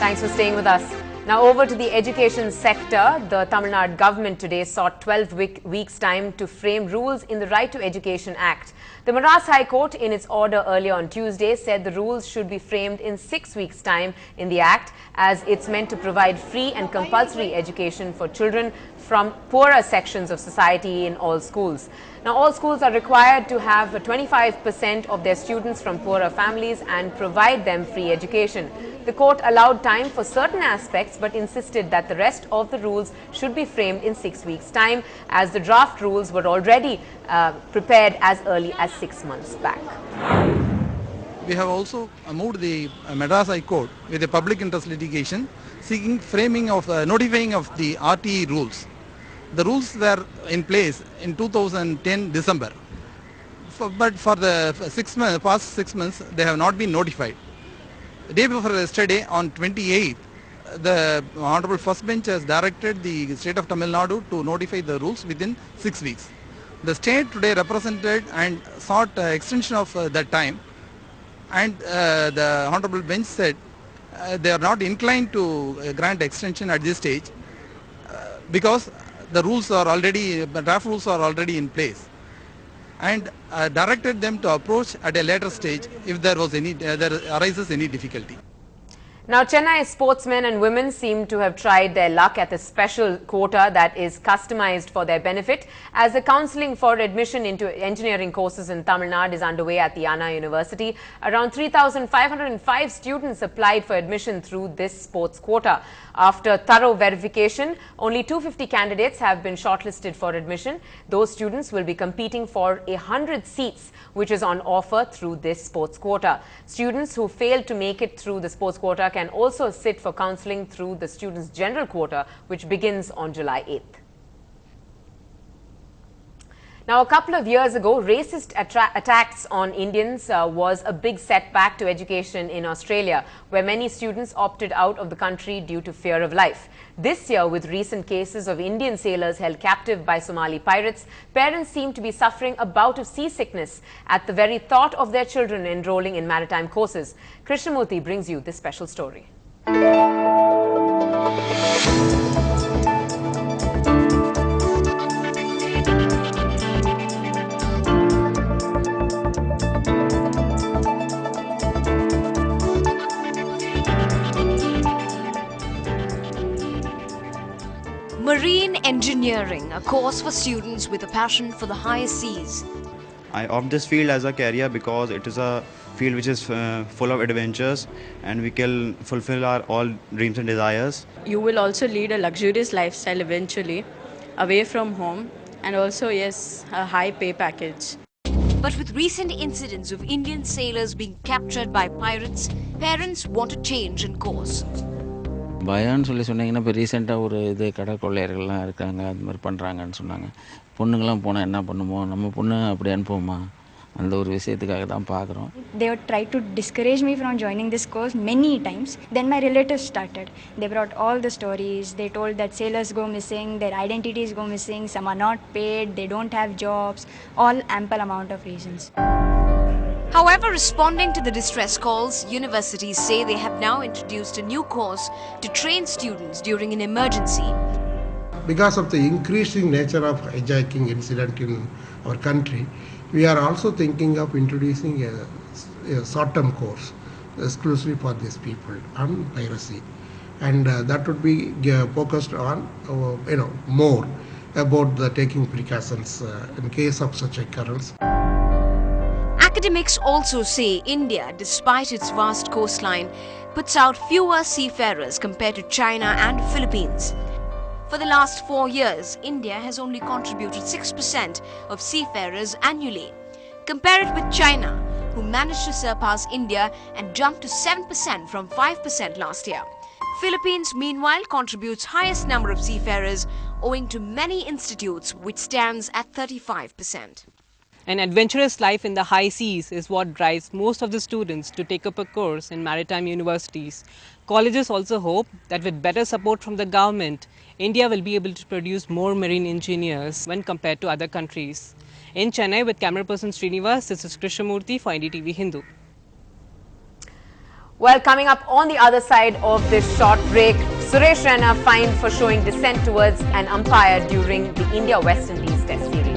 Thanks for staying with us. Now over to the education sector. The Tamil Nadu government today sought 12 weeks' time to frame rules in the Right to Education Act. The Madras High Court, in its order earlier on Tuesday, said the rules should be framed in 6 weeks' time in the Act, as it's meant to provide free and compulsory education for children from poorer sections of society in all schools. Now, all schools are required to have 25% of their students from poorer families and provide them free education. The court allowed time for certain aspects but insisted that the rest of the rules should be framed in 6 weeks' time, as the draft rules were already prepared as early as 6 months back. We have also moved the Madras High Court with a public interest litigation seeking framing of notifying of the RTE rules. The rules were in place in 2010 December, but for the past 6 months they have not been notified. The day before yesterday, on 28th, the Honorable First Bench has directed the state of Tamil Nadu to notify the rules within 6 weeks. The state today represented and sought extension of that time, and the Honorable Bench said they are not inclined to grant extension at this stage because the rules are already, draft rules are already in place, and directed them to approach at a later stage if there arises any difficulty. Now, Chennai sportsmen and women seem to have tried their luck at the special quota that is customized for their benefit, as the counselling for admission into engineering courses in Tamil Nadu is underway at the Anna University. Around 3,505 students applied for admission through this sports quota. After thorough verification, only 250 candidates have been shortlisted for admission. Those students will be competing for 100 seats, which is on offer through this sports quota. Students who fail to make it through the sports quota can also sit for counselling through the students' general quota, which begins on July 8th. Now, a couple of years ago, racist attacks on Indians was a big setback to education in Australia, where many students opted out of the country due to fear of life. This year, with recent cases of Indian sailors held captive by Somali pirates, parents seem to be suffering a bout of seasickness at the very thought of their children enrolling in maritime courses. Krishnamurthy brings you this special story. Marine engineering, a course for students with a passion for the high seas. I opt this field as a career because it is a field which is full of adventures, and we can fulfill our all dreams and desires. You will also lead a luxurious lifestyle eventually, away from home, and also, yes, a high pay package. But with recent incidents of Indian sailors being captured by pirates, parents want a change in course. பயம்னு சொன்னீங்கன்னா இப்போ ரீசெண்டாக ஒரு இது கடை கொள்ளையர்கள்லாம் இருக்காங்க, அது மாதிரி பண்ணுறாங்கன்னு சொன்னாங்க. பொண்ணுங்களாம் போனால் என்ன பண்ணுமோ, நம்ம பொண்ணு அப்படி அனுப்புவோமா, அந்த ஒரு விஷயத்துக்காக தான் பார்க்குறோம். They tried to discourage me from joining this course many times. Then my relatives started. They brought all the stories. They told that sailors go missing, their identities go missing, some are not paid, they don't have jobs, all ample amount of reasons. However, responding to the distress calls, universities say they have now introduced a new course to train students during an emergency. Because of the increasing nature of hijacking incident in our country, we are also thinking of introducing a short-term course exclusively for these people on piracy, and that would be focused on more about the taking precautions in case of such occurrence. Academics also say India, despite its vast coastline, puts out fewer seafarers compared to China and Philippines. For the last 4 years, India has only contributed 6% of seafarers annually. Compare it with China, who managed to surpass India and jump to 7% from 5% last year. Philippines, meanwhile, contributes highest number of seafarers owing to many institutes, which stands at 35%. An adventurous life in the high seas is what drives most of the students to take up a course in maritime universities. Colleges also hope that with better support from the government, India will be able to produce more marine engineers when compared to other countries. In Chennai, with camera person Srinivas, this is Krishnamurthy for Ndtv-Hindu. Well, coming up on the other side of this short break, Suresh Raina fined for showing dissent towards an umpire during the India-West Indies Test series.